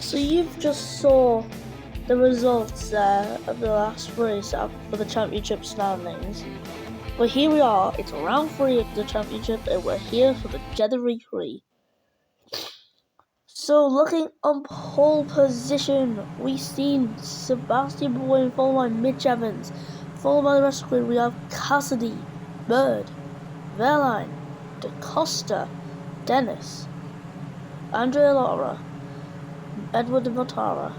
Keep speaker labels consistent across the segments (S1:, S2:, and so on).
S1: So you've just saw the results there of the last race for the championship standings. But here we are, it's round 3 of the championship and we're here for the Jeddah Prix. So looking on pole position, we've seen Sebastian Boyd followed by Mitch Evans. Followed by the rest of the grid, we have Cassidy, Bird, Verline, DaCosta, Dennis, Andrea Lara, Edward de Botara,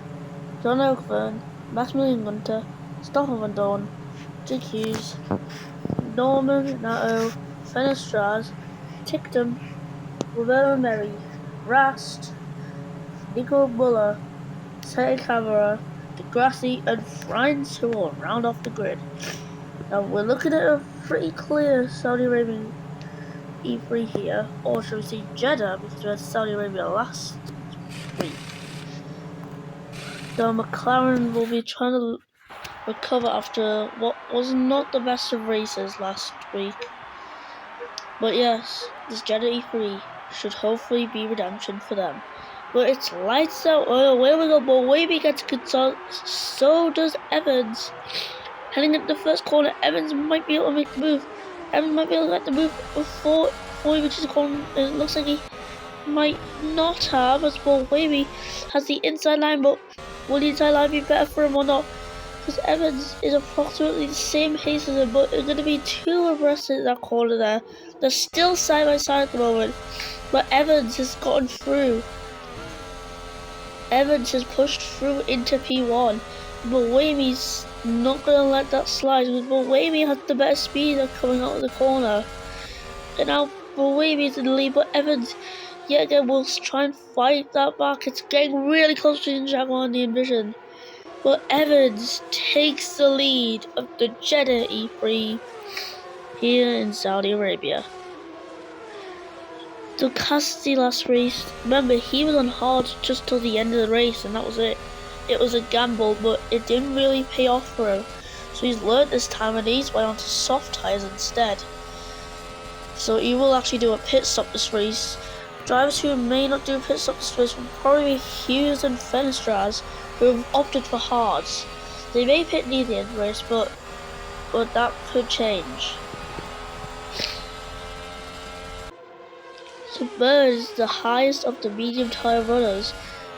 S1: John Oakburn, Maximilian Gunter, Stoffel Van Dorn, Jake Hughes, Norman Nato, Fenestraz, Tickton, Roberto Meri, Rast, Nico Muller, Sergio Camara, Degrassi, and Franz who will round off the grid. Now we're looking at a pretty clear Saudi Arabian E3 here, or should we say Jeddah, because we had Saudi Arabia last week. So McLaren will be trying to recover after what was not the best of races last week. But yes, this Jeddah E3 should hopefully be redemption for them. But it's lights out. Oh, where we go, but Wavy gets good, so does Evans. Heading into the first corner, Evans might be able to make the move. Evans might be able to get the move before which is corner. It looks like he might not have, as well Wavy has the inside line, but will the inside line be better for him or not? Because Evans is approximately the same pace as him, but it's going to be two abreast in that corner there. They're still side by side at the moment, but Evans has gotten through. Evans has pushed through into P1, but Wavy's not going to let that slide, because Wavy has the better speed coming out of the corner. And now Wavy's in the lead, but Evans yet again will try and fight that back. It's getting really close to the Jaguar and the Envision. But Evans takes the lead of the Jeddah E3 here in Saudi Arabia. So Cassidy last race, remember he was on hard just till the end of the race and that was it. It was a gamble, but it didn't really pay off for him. So he's learned this time and he's went on to soft tyres instead. So he will actually do a pit stop this race. Drivers who may not do a pit stop this race will probably be Hughes and Fenestraz, who have opted for hards. They may pit near the end of the race, but that could change. So Bird is the highest of the medium tyre runners.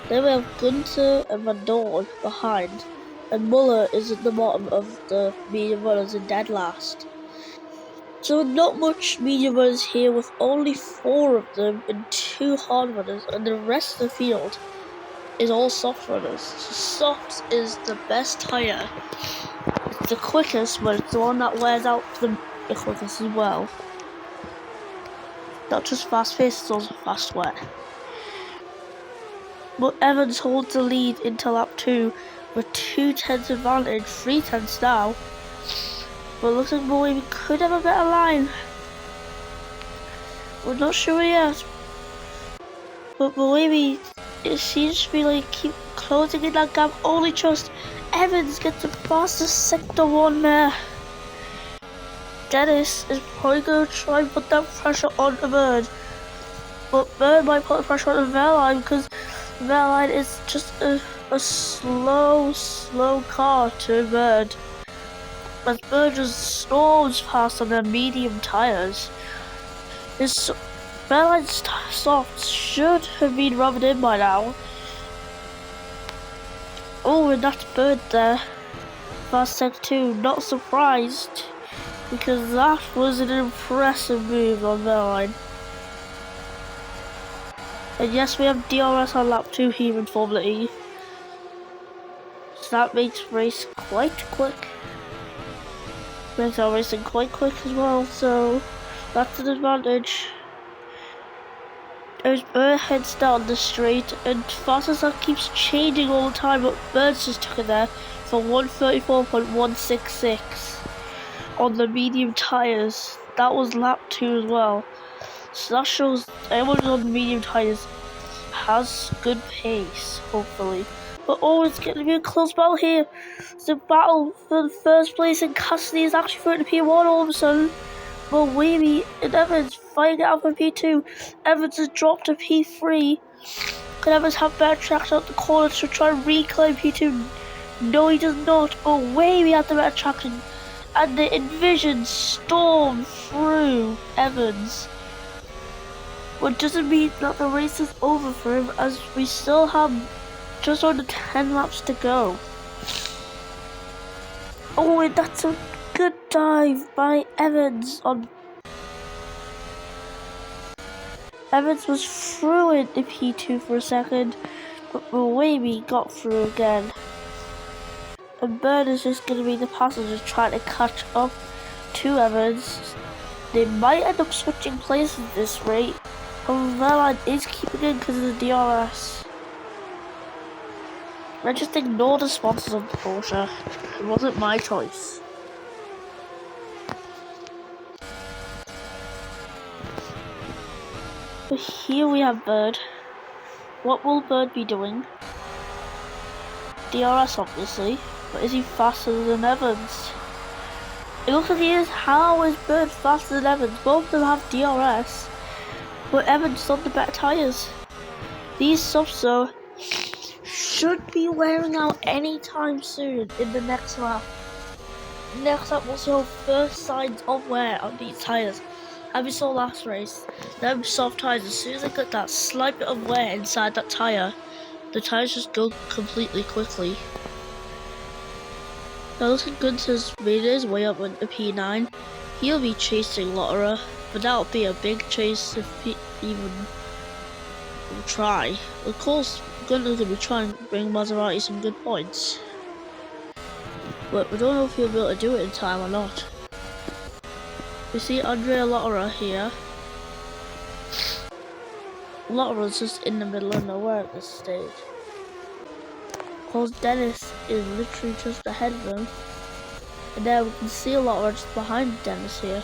S1: Then we have Gunter and Van Dorn behind, and Muller is at the bottom of the medium runners and dead last. So not much medium runners here, with only 4 of them and 2 hard runners, and the rest of the field is all soft runners. So soft is the best tyre. It's the quickest, but it's the one that wears out the quickest as well. Not just fast paced, it's also fast wet. But Evans holds the lead into lap 2 with 2 tenths advantage, 3 tenths now. But it looks like Wavy could have a better line. We're not sure yet. But Wavy, it seems to be like keep closing in that gap. Only just Evans gets the fastest sector 1 there. Dennis is probably going to try and put that pressure on the Bird. But Bird might put the pressure on the Verline, because Verline is just a slow car to Bird. As Bird just storms past on their medium tyres. This Verline's softs should have been rubbed in by now. Oh, and that's Bird there. Fast sector 2, not surprised, because that was an impressive move on Verline. And yes, we have DRS on lap 2 here in Formula E. So that makes race quite quick. Makes our racing quite quick as well, so that's an advantage. As Bird heads down the straight, and fastest that keeps changing all the time, but Bird's just took it there for 134.166 on the medium tyres. That was lap 2 as well. So that shows anyone who's on the medium tyres has good pace, hopefully. But oh, it's going to be a close battle here. It's a battle for the first place, and Cassidy is actually through to P1 all of a sudden. But Wavy and Evans fighting it out for P2. Evans has dropped to P3. Could Evans have better traction out the corner to try and reclaim P2? No, he does not. But Wavy had the better traction. And the Envision stormed through Evans. But doesn't mean that the race is over for him, as we still have just under 10 laps to go. Oh, and that's a good dive by Evans on. Evans was through in the P2 for a second, but Wavy got through again. And Bird is just going to be the passenger trying to catch up to Evans. They might end up switching places at this rate. And Verline is keeping in because of the DRS. I just ignored the sponsors of the Porsche. It wasn't my choice. But here we have Bird. What will Bird be doing? DRS obviously, but is he faster than Evans? It looks like he is. How is Bird faster than Evans? Both of them have DRS, but Evans on the better tyres. These softs though should be wearing out anytime soon in the next lap. Next lap will show first signs of wear on these tyres. As we saw last race, them soft tyres, as soon as they get that slight bit of wear inside that tyre, the tyres just go completely quickly. Now looks like Gunther's made his way up with the P9. He'll be chasing Lotterer, but that'll be a big chase if he even will try. Of course, Gunther's going to be trying to bring Maserati some good points, but we don't know if he'll be able to do it in time or not. We see Andrea Lotterer here. Lotterer's just in the middle of nowhere at this stage. Of course, Dennis is literally just ahead of him. And there we can see Lotterer just behind Dennis here.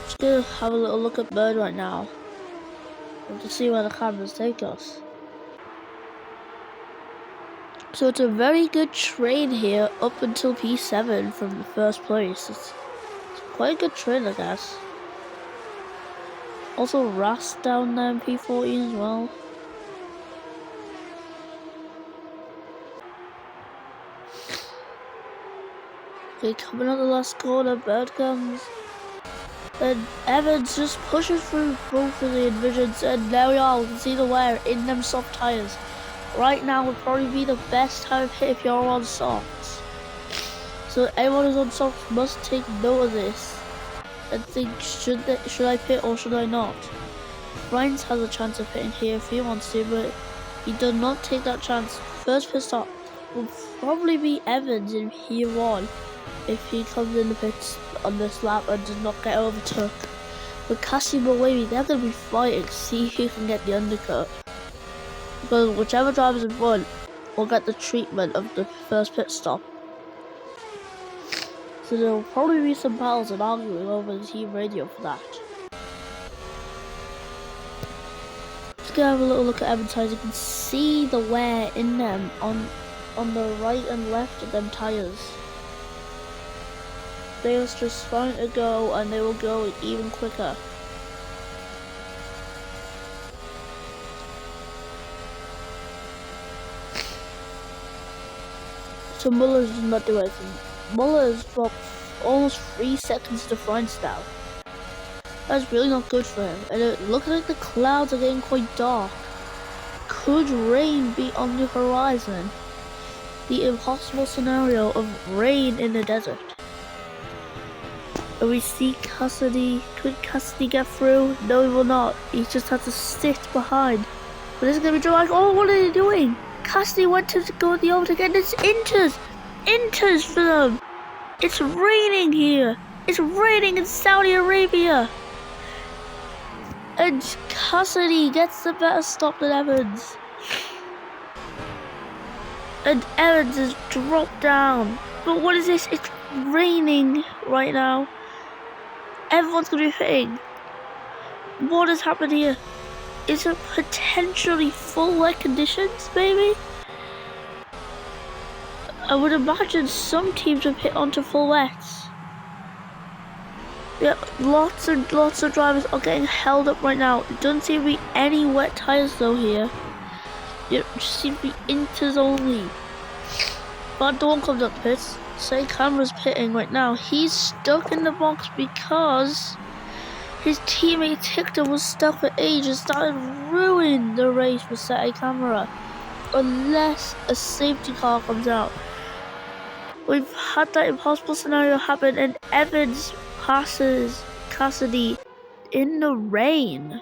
S1: Just gonna have a little look at Bird right now. And to see where the cameras take us. So it's a very good train here up until P7 from the first place. It's quite a good train, I guess. Also Rast down there in P14 as well. Okay, coming out the last corner, Bird comes. And Evans just pushes through both of the Envisions, and there we are, we can see the wear in them soft tyres. Right now would probably be the best time to hit if you're on softs. So anyone who's on softs must take note of this and think, should I pit or should I not? Rines has a chance of pitting here if he wants to, but he does not take that chance. First pit stop will probably be Evans in P1 if he comes in the pits on this lap and does not get overtook. But Cassimo Wavy, they're going to be fighting to see who can get the undercut. Because whichever driver's in front will get the treatment of the first pit stop. So there will probably be some battles and arguing over the team radio for that. Let's go have a little look at Evans' tyres. You can see the wear in them on the right and left of them tyres. They are just starting to go, and they will go even quicker. So Muller's does not do anything. Muller's dropped almost 3 seconds to Freinz now. That's really not good for him. And it looks like the clouds are getting quite dark. Could rain be on the horizon? The impossible scenario of rain in the desert. And we see Cassidy. Could Cassidy get through? No, he will not. He just has to sit behind. But this is going to be dramatic. Oh, what are they doing? Cassidy went to go the overtake and it's Inters for them. It's raining here. It's raining in Saudi Arabia. And Cassidy gets the better stop than Evans. And Evans has dropped down. But what is this? It's raining right now. Everyone's going to be hitting. What has happened here? Is it potentially full wet conditions, maybe? I would imagine some teams have hit onto full wets. Yeah, lots and lots of drivers are getting held up right now. It doesn't seem to be any wet tires though here. It just seems to be inters only. But Dawn comes up pits. Say Camera's pitting right now. He's stuck in the box because his teammate Tictor was stuck for ages, started ruining the race for Say Camera. Unless a safety car comes out. We've had that impossible scenario happen and Evans passes Cassidy in the rain.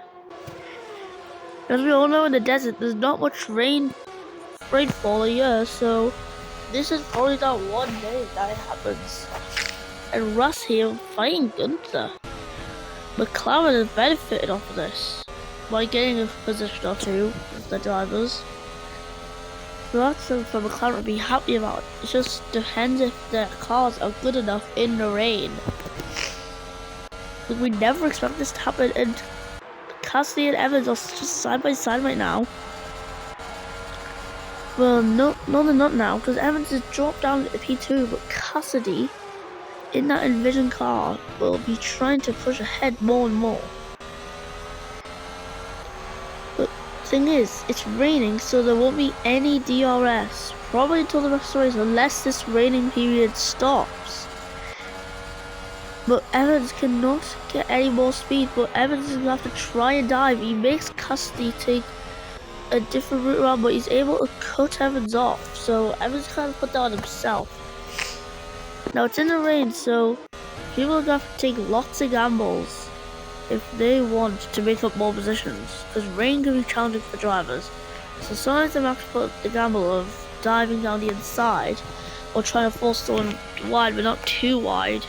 S1: As we all know, in the desert there's not much rainfall a year, so this is probably that one day that it happens. And Russ here fighting Gunther. McLaren has benefited off of this by getting a position or two with the drivers. So that's something for McLaren to be happy about. It just depends if their cars are good enough in the rain. Like, we never expect this to happen, and Cassidy and Evans are just side by side right now. Well, no, they're not now, because Evans has dropped down to P2, but Cassidy, in that Envision car, will be trying to push ahead more and more. But thing is, it's raining, so there won't be any DRS, probably until the rest of the race, unless this raining period stops. But Evans cannot get any more speed, but Evans is going to have to try and dive. He makes Cassidy take a different route around, but he's able to cut Evans off, so Evans kind of put that on himself. Now it's in the rain, so people are going to have to take lots of gambles if they want to make up more positions, because rain can be challenging for drivers. So sometimes they have to put the gamble of diving down the inside or trying to force someone wide but not too wide.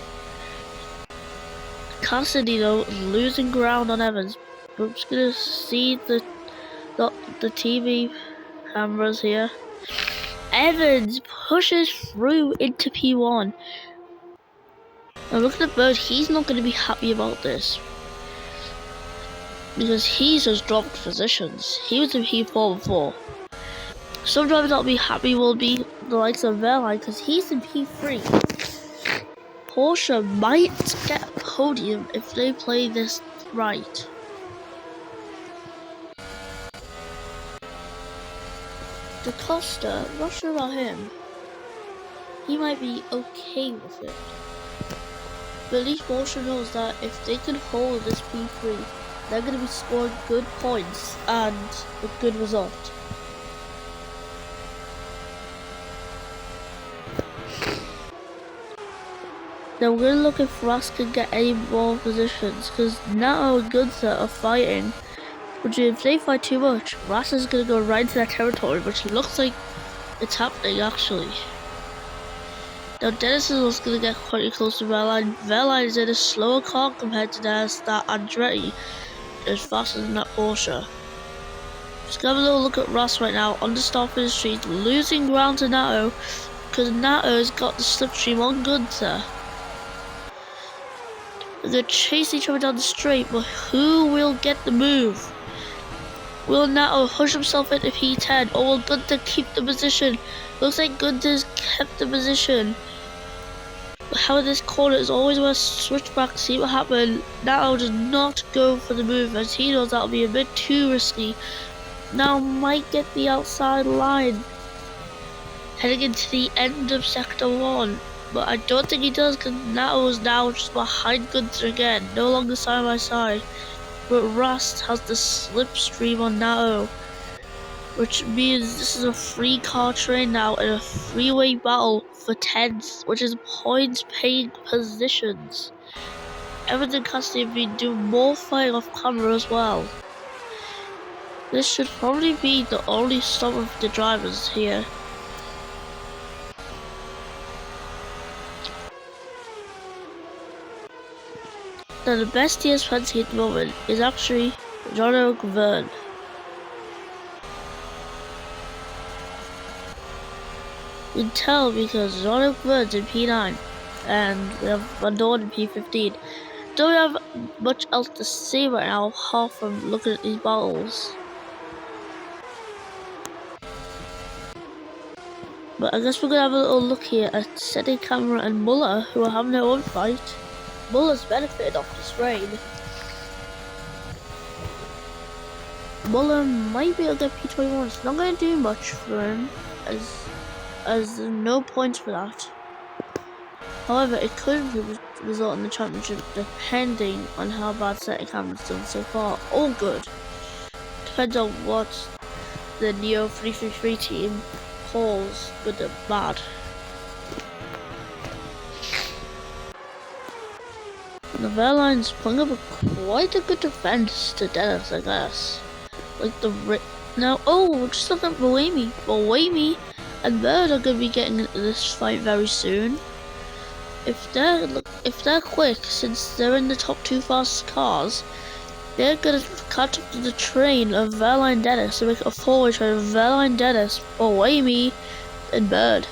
S1: Cassidy though is losing ground on Evans. We're just gonna see the TV cameras here. Evans pushes through into P1. Now look at the Bird, he's not going to be happy about this. Because he's just dropped positions. He was in P4 before. Some drivers that'll be happy will be the likes of Verline, because he's in P3. Porsche might get a podium if they play this right. Da Costa, I'm not sure about him. He might be okay with it. But at least Porsche knows that if they can hold this P3, they're going to be scoring good points and a good result. Now we're going to look if Ross can get any more positions, because Nato and Gunther are fighting. Which if they fight too much, Ross is going to go right into that territory, which looks like it's happening actually. Now Dennis is also going to get quite close to Verline. Verline is in a slower car compared to Dennis, that Andretti is faster than that Porsche. Just have a little look at Ross right now on the start of the street, losing ground to Nato, because Nato's got the slipstream on Gunther. They're chasing each other down the straight, but who will get the move? Will Nato push himself into P10, or will Gunther keep the position? Looks like Gunther's kept the position. How this corner is always want to switch back, see what happens. Nato does not go for the move, as he knows that'll be a bit too risky. Now might get the outside line, heading into the end of sector 1. But I don't think he does, because Nato is now just behind Gunther again, no longer side by side. But Rust has the slipstream on Nato, which means this is a free car train now in a freeway battle for 10th, which is points paying positions. Evans and Cassidy have been doing more fighting off camera as well. This should probably be the only stop of the drivers here. Now the best TS20 at the moment is actually Jean-Luc Verne. You can tell because Jean-Luc Verne's in P9 and we have Van Dorn in P15. Don't have much else to say right now apart from looking at these battles. But I guess we're gonna have a little look here at Steady Camera and Muller, who are having their own fight. Muller's benefited off this rain. Muller might be able to get P21. It's not going to do much for him, as there's no points for that. However, it could result in the championship depending on how bad City Cameron's done so far. All good. Depends on what the Neo 333 team calls good and bad. The Verline's putting up quite a good defense to Dennis, I guess. Like now, just look at Boemi. Boemi and Bird are going to be getting into this fight very soon. If they're quick, since they're in the top 2 fastest cars, they're going to catch up to the train of Verline Dennis to make it a 4-way train of Verline Dennis, Boemi, and Bird.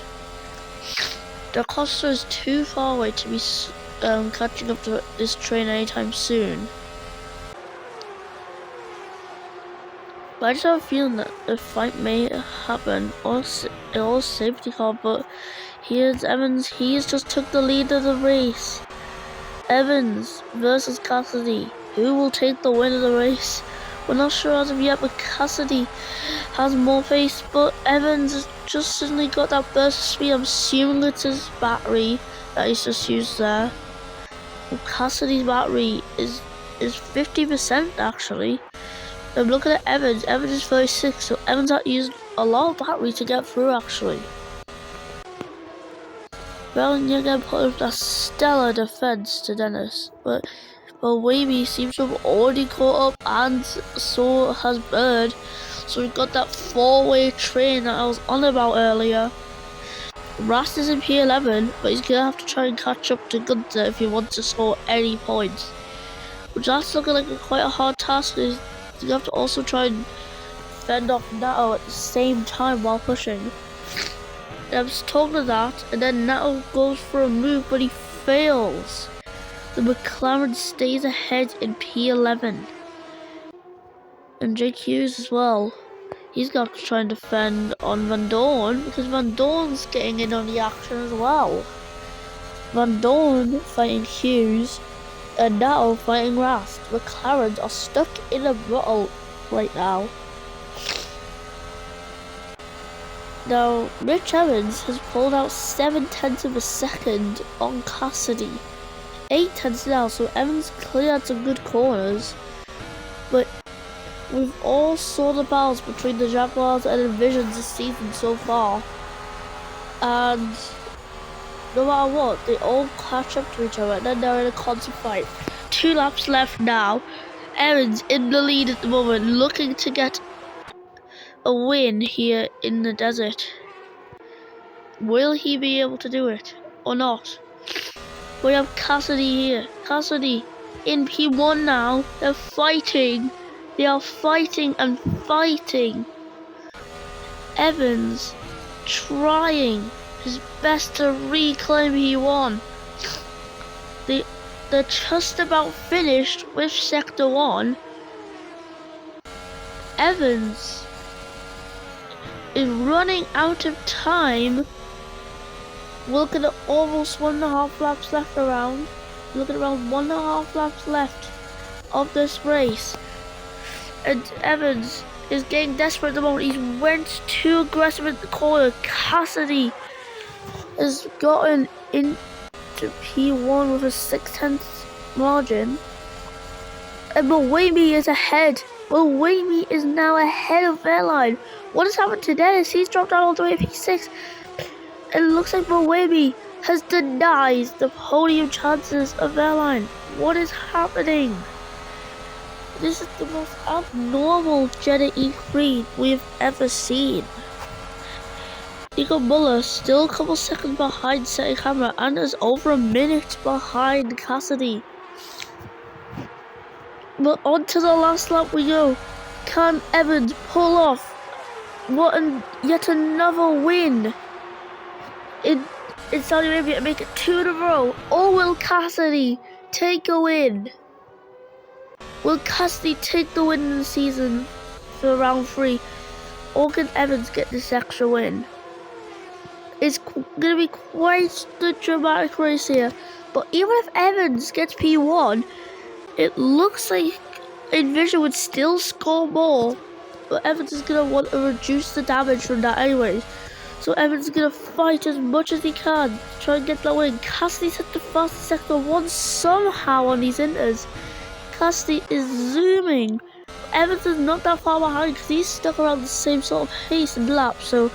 S1: The cluster is too far away to be catching up to this train anytime soon. But I just have a feeling that the fight may happen, or safety car, but here's Evans. He has just took the lead of the race. Evans versus Cassidy. Who will take the win of the race? We're not sure as of yet, but Cassidy has more pace, but Evans has just suddenly got that burst of speed. I'm assuming it's his battery that he's just used there. Well, Cassidy's battery is 50% actually. I'm looking at Evans. Evans is 36, so Evans had used a lot of battery to get through actually. Well, you're going to put up that stellar defense to Dennis, but Wavy seems to have already caught up, and so has Bird. So we've got that 4-way train that I was on about earlier. Rast is in P11, but he's going to have to try and catch up to Gunther if he wants to score any points. Which that's looking like quite a hard task. You have to also try and fend off Nato at the same time while pushing. I was talking of that, and then Nato goes for a move, but he fails. The McLaren stays ahead in P11. And Jake Hughes as well. He's got to try and defend on Van Dorn, because Van Dorn's getting in on the action as well. Van Dorn fighting Hughes, and Nato fighting Rast. McLarens are stuck in a battle right now. Now, Rich Evans has pulled out 7/10 of a second on Cassidy. 8/10 now, so Evans clearly had some good corners. But we've all saw the battles between the Jaguars and Envisions this season so far. And no matter what, they all catch up to each other, and then they're in a constant fight. 2 laps left now. Evans in the lead at the moment, looking to get a win here in the desert. Will he be able to do it or not? We have Cassidy here. Cassidy in P1 now. They're fighting. They are fighting and fighting. Evans trying his best to reclaim P1. They're just about finished with Sector 1. Evans is running out of time. We're looking at almost 1.5 laps left around. We're looking at around 1.5 laps left of this race. And Evans is getting desperate at the moment. He went too aggressive at the corner. Cassidy has gotten into P1 with a 6/10 margin. And Boemi is ahead. Boemi is now ahead of Airline. What has happened to Dennis? He's dropped down all the way to P6. And it looks like Boemi has denied the podium chances of Airline. What is happening? This is the most abnormal Jeddah E3 we've ever seen. Nico Muller still a couple seconds behind City Camera and is over a minute behind Cassidy. But on to the last lap we go. Can Evans pull off yet another win in Saudi Arabia and make it 2 in a row? Or will Cassidy take a win? Will Cassidy take the win in the season for round 3? Or can Evans get this extra win? It's going to be quite the dramatic race here. But even if Evans gets P1, it looks like Envision would still score more. But Evans is going to want to reduce the damage from that anyways. So Evans is going to fight as much as he can to try and get that win. Cassidy's hit the fastest sector 1 somehow on these inters. Cassidy is zooming. Evans is not that far behind because he's stuck around the same sort of pace and lap. So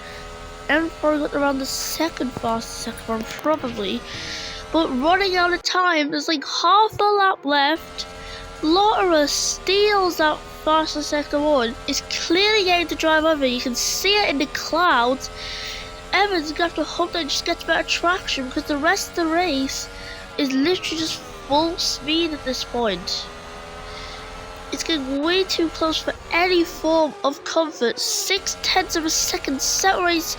S1: Evans probably got around the second fastest sector 1 probably. But running out of time, there's like half a lap left. Lotterer steals that fastest sector 1. Is clearly getting to drive over. You can see it in the clouds. Evans is going to have to hope that he just gets better traction because the rest of the race is literally just full speed at this point. It's getting way too close for any form of comfort. 0.6 of a second separates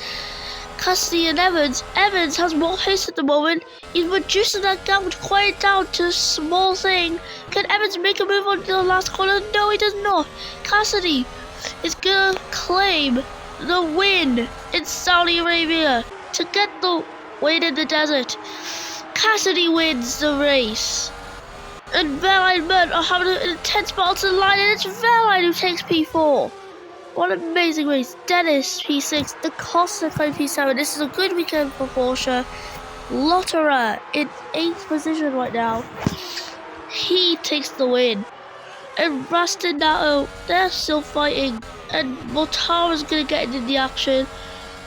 S1: Cassidy and Evans. Evans has more pace at the moment. He's reducing that gap with quiet down to a small thing. Can Evans make a move on to the last corner? No, he does not. Cassidy is going to claim the win in Saudi Arabia to get the win in the desert. Cassidy wins the race. And Verline and Bird are having an intense battle to the line, and it's Verline who takes P4. What an amazing race. Dennis P6, the Costa claim P7. This is a good weekend for Porsche. Lotterer in 8th position right now. He takes the win. And Rust and Nato, they're still fighting. And Mortara's going to get into the action.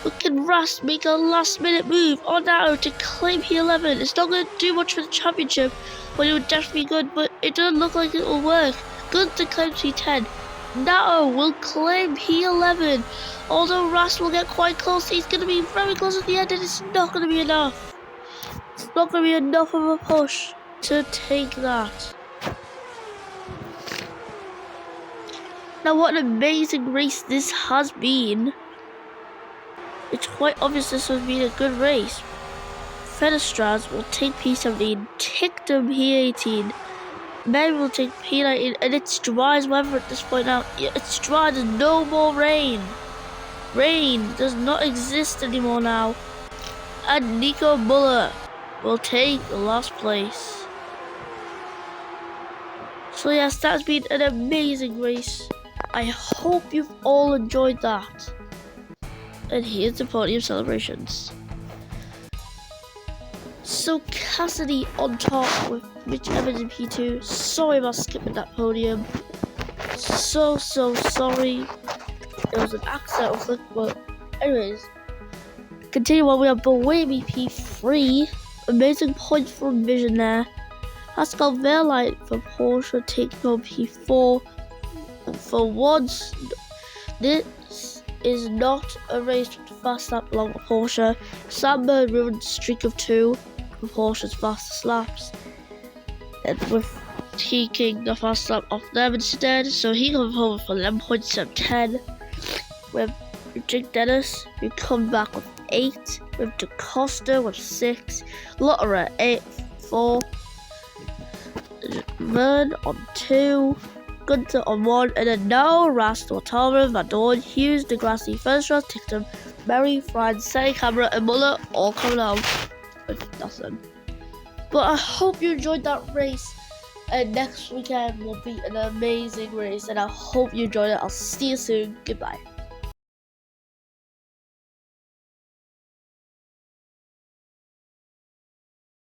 S1: But can Rust make a last minute move on Nato to claim P11? It's not going to do much for the championship, but it would definitely be good. But it doesn't look like it will work. Good to claim P10. Nato will claim P11. Although Rust will get quite close, he's going to be very close at the end, and it's not going to be enough. It's not going to be enough of a push to take that. Now, what an amazing race this has been. It's quite obvious this has been a good race. Fenestras will take P17, Tickdom P18, Mary will take P19, and it's dry as weather at this point now. It's dry, there's no more rain. Rain does not exist anymore now. And Nico Muller will take the last place. So yes, that's been an amazing race. I hope you've all enjoyed that. And here's the podium celebrations. So Cassidy on top with Mitch Evans in P2. Sorry about skipping that podium. So sorry. It was an accident, but anyways. Continue on, we have Boemi P3. Amazing points from Vision there. Pascal Verlight for Porsche taking on P4. For once, this is not a race with the fast lap along with Porsche. Sandberg ruined the streak of 2 for Porsche's fastest laps. And with taking the fast lap off them instead, so he comes home with 11 points out of 10. With Jake Dennis, who comes back with 8. With DaCosta with 6. Lotterer 8, 4. Vern on 2. Gunther on 1, and then now Rast, Watara, Van Dorn, Hughes, Degrassi, Fenestras, Tickton, Mary, Franz, Sally Camera, and Muller all coming out with nothing. But I hope you enjoyed that race, and next weekend will be an amazing race, and I hope you enjoyed it. I'll see you soon. Goodbye.